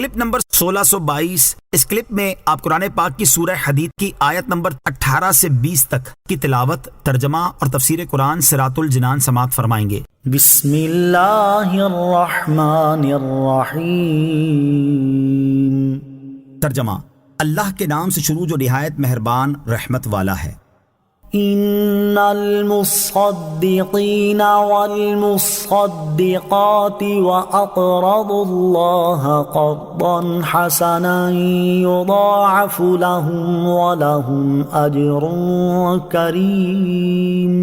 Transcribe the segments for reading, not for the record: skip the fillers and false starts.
Clip number 1622۔ اس clip میں آپ قرآن پاک کی سورہ حدید کی آیت نمبر 18 سے 20 تک کی تلاوت، ترجمہ اور تفسیر قرآن صراط الجنان سماعت فرمائیں گے۔ بسم اللہ الرحمن الرحیم۔ ترجمہ: اللہ کے نام سے شروع جو نہایت مہربان رحمت والا ہے۔ ان المصدقین والمصدقات واقرضوا اللہ قرضا حسنا یضاعف لهم ولهم اجر کریم۔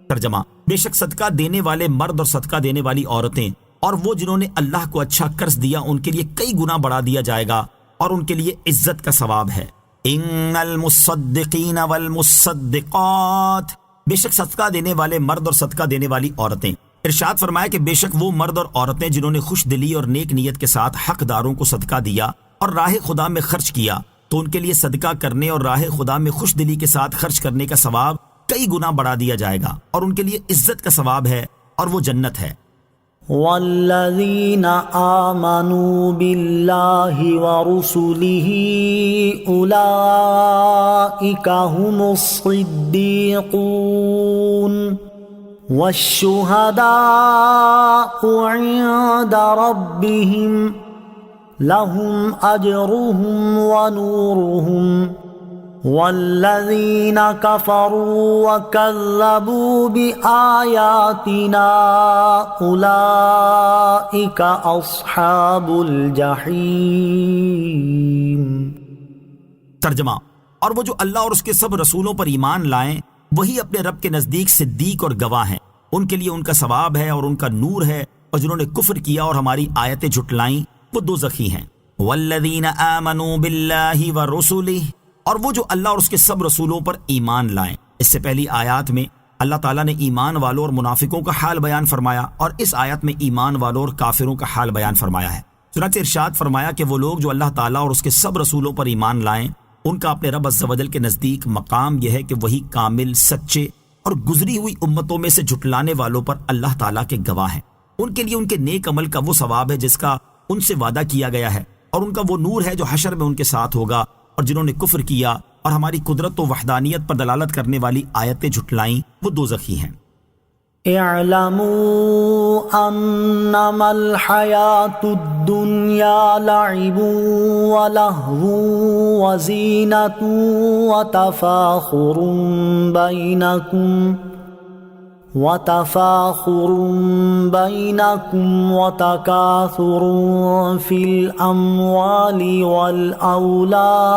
ترجمہ: بے شک صدقہ دینے والے مرد اور صدقہ دینے والی عورتیں اور وہ جنہوں نے اللہ کو اچھا قرض دیا ان کے لیے کئی گنا بڑھا دیا جائے گا اور ان کے لیے عزت کا ثواب ہے۔ ان المصدقین والمصدقات، بے شک صدقہ دینے والے مرد اور صدقہ دینے والی عورتیں۔ ارشاد فرمایا کہ بے شک وہ مرد اور عورتیں جنہوں نے خوش دلی اور نیک نیت کے ساتھ حقداروں کو صدقہ دیا اور راہ خدا میں خرچ کیا تو ان کے لیے صدقہ کرنے اور راہ خدا میں خوش دلی کے ساتھ خرچ کرنے کا ثواب کئی گنا بڑھا دیا جائے گا اور ان کے لیے عزت کا ثواب ہے اور وہ جنت ہے۔ والذین آمنوا باللہ ورسلہ اولئک هم الصدیقون والشہداء عند ربهم لهم اجرهم ونورهم والذین کفروا وکذبوا بآیاتنا اولئک اصحاب الجحیم۔ ترجمہ: اور وہ جو اللہ اور اس کے سب رسولوں پر ایمان لائیں وہی اپنے رب کے نزدیک صدیق اور گواہ ہیں، ان کے لیے ان کا ثواب ہے اور ان کا نور ہے، اور جنہوں نے کفر کیا اور ہماری آیتیں جھٹلائیں وہ دوزخی ہیں۔ والذین آمنوا باللہ ورسلہ، اور وہ جو اللہ اور اس کے سب رسولوں پر ایمان لائیں۔ اس سے پہلی آیات میں اللہ تعالیٰ نے ایمان والوں اور منافقوں کا حال بیان فرمایا اور اس آیت میں ایمان والوں اور کافروں کا حال بیان فرمایا ہے۔ چنانچہ ارشاد فرمایا کہ وہ لوگ جو اللہ تعالیٰ اور اس کے سب رسولوں پر ایمان لائیں ان کا اپنے رب عز و جل کے نزدیک مقام یہ ہے کہ وہی کامل، سچے اور گزری ہوئی امتوں میں سے جھٹلانے والوں پر اللہ تعالیٰ کے گواہ ہیں۔ ان کے لیے ان کے نیک عمل کا وہ ثواب ہے جس کا ان سے وعدہ کیا گیا ہے، اور ان کا وہ نور ہے جو حشر میں ان کے ساتھ ہوگا، اور جنہوں نے کفر کیا اور ہماری قدرت و وحدانیت پر دلالت کرنے والی آیتیں جھٹلائیں وہ دوزخی ہیں۔ اعلموا انما الحیاة الدنیا لعب ولہو وزینۃ وتفاخر بینکم وتکاثر فی الاموال والاولاد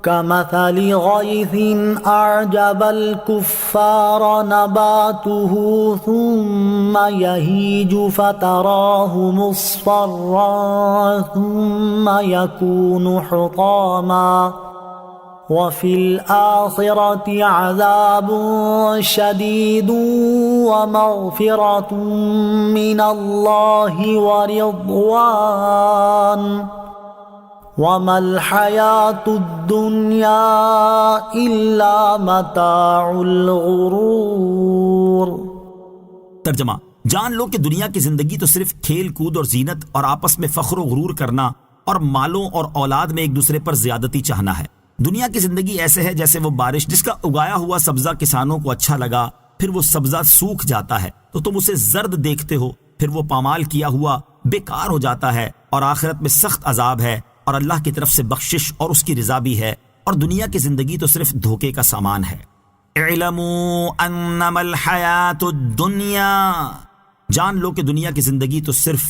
كمثل غيث أعجب الكفار نباته ثم يهيج فتراه مصفرا ثم يكون حطاما وفي الآخرة عذاب شديد ومغفرة من الله ورضوان وَمَا الْحَيَاةُ الدُّنْيَا إِلَّا مَتَاعُ الْغُرُورِ۔ ترجمہ: جان لو کہ دنیا کی زندگی تو صرف کھیل کود اور زینت اور آپس میں فخر و غرور کرنا اور مالوں اور اولاد میں ایک دوسرے پر زیادتی چاہنا ہے۔ دنیا کی زندگی ایسے ہے جیسے وہ بارش جس کا اگایا ہوا سبزہ کسانوں کو اچھا لگا، پھر وہ سبزہ سوکھ جاتا ہے تو تم اسے زرد دیکھتے ہو، پھر وہ پامال کیا ہوا بیکار ہو جاتا ہے، اور آخرت میں سخت عذاب ہے اور اللہ کی طرف سے بخشش اور اس کی رضا بھی ہے، اور دنیا کی زندگی تو صرف دھوکے کا سامان ہے۔ اعلموا انما الحیاۃ الدنیا، جان لو کہ دنیا کی زندگی تو صرف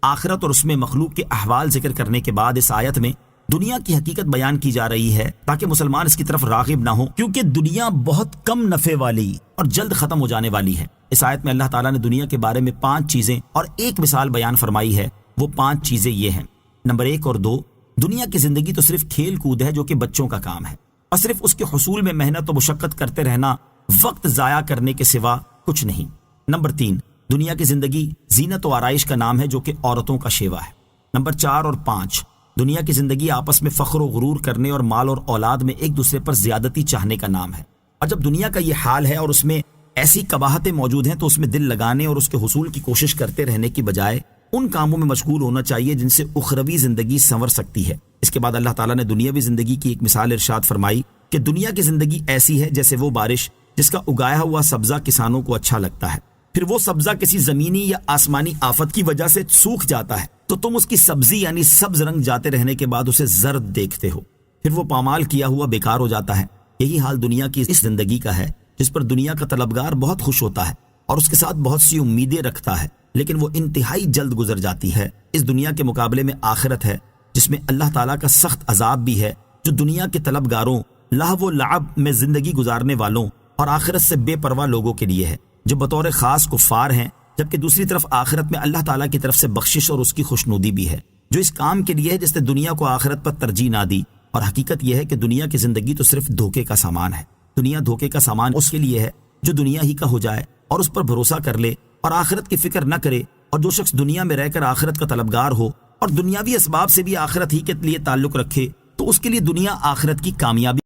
آخرت اور اس میں مخلوق کے احوال ذکر کرنے کے بعد اس آیت میں دنیا کی حقیقت بیان کی جا رہی ہے تاکہ مسلمان اس کی طرف راغب نہ ہو، کیونکہ دنیا بہت کم نفع والی اور جلد ختم ہو جانے والی ہے۔ اس آیت میں اللہ تعالیٰ نے دنیا کے بارے میں 5 چیزیں اور ایک مثال بیان فرمائی ہے۔ وہ 5 چیزیں یہ ہیں: نمبر 1 اور 2، دنیا کی زندگی تو صرف کھیل کود ہے جو کہ بچوں کا کام ہے، اور صرف اس کے حصول میں محنت و مشقت کرتے رہنا، وقت ضائع کرنے کے سوا کچھ نہیں۔ نمبر 3، دنیا کی زندگی زینت و آرائش کا نام ہے جو کہ عورتوں کا شیوا ہے۔ نمبر 4 اور 5، دنیا کی زندگی آپس میں فخر و غرور کرنے اور مال اور اولاد میں ایک دوسرے پر زیادتی چاہنے کا نام ہے۔ اور جب دنیا کا یہ حال ہے اور اس میں ایسی قباحتیں موجود ہیں تو اس میں دل لگانے اور اس کے حصول کی کوشش کرتے رہنے کی بجائے ان کاموں میں مشغول ہونا چاہیے جن سے اخروی زندگی سنور سکتی ہے۔ اس کے بعد اللہ تعالیٰ نے دنیاوی زندگی کی ایک مثال ارشاد فرمائی کہ دنیا کی زندگی ایسی ہے جیسے وہ بارش جس کا اگایا ہوا سبزہ کسانوں کو اچھا لگتا ہے، پھر وہ سبزہ کسی زمینی یا آسمانی آفت کی وجہ سے سوکھ جاتا ہے تو تم اس کی سبزی یعنی سبز رنگ جاتے رہنے کے بعد اسے زرد دیکھتے ہو، پھر وہ پامال کیا ہوا بیکار ہو جاتا ہے۔ یہی حال دنیا کی اس زندگی کا ہے جس پر دنیا کا طلبگار بہت خوش ہوتا ہے اور اس کے ساتھ بہت سی امیدیں رکھتا ہے، لیکن وہ انتہائی جلد گزر جاتی ہے۔ اس دنیا کے مقابلے میں آخرت ہے جس میں اللہ تعالیٰ کا سخت عذاب بھی ہے، جو دنیا کے طلبگاروں، لہو و لعب میں زندگی گزارنے والوں اور آخرت سے بے پرواہ لوگوں کے لیے ہے، جو بطور خاص کفار ہیں، جبکہ دوسری طرف آخرت میں اللہ تعالیٰ کی طرف سے بخشش اور اس کی خوشنودی بھی ہے، جو اس کام کے لیے ہے جس نے دنیا کو آخرت پر ترجیح نہ دی۔ اور حقیقت یہ ہے کہ دنیا کی زندگی تو صرف دھوکے کا سامان ہے۔ دنیا دھوکے کا سامان اس کے لیے ہے جو دنیا ہی کا ہو جائے اور اس پر بھروسہ کر لے اور آخرت کی فکر نہ کرے، اور جو شخص دنیا میں رہ کر آخرت کا طلبگار ہو اور دنیاوی اسباب سے بھی آخرت ہی کے لیے تعلق رکھے تو اس کے لیے دنیا آخرت کی کامیابی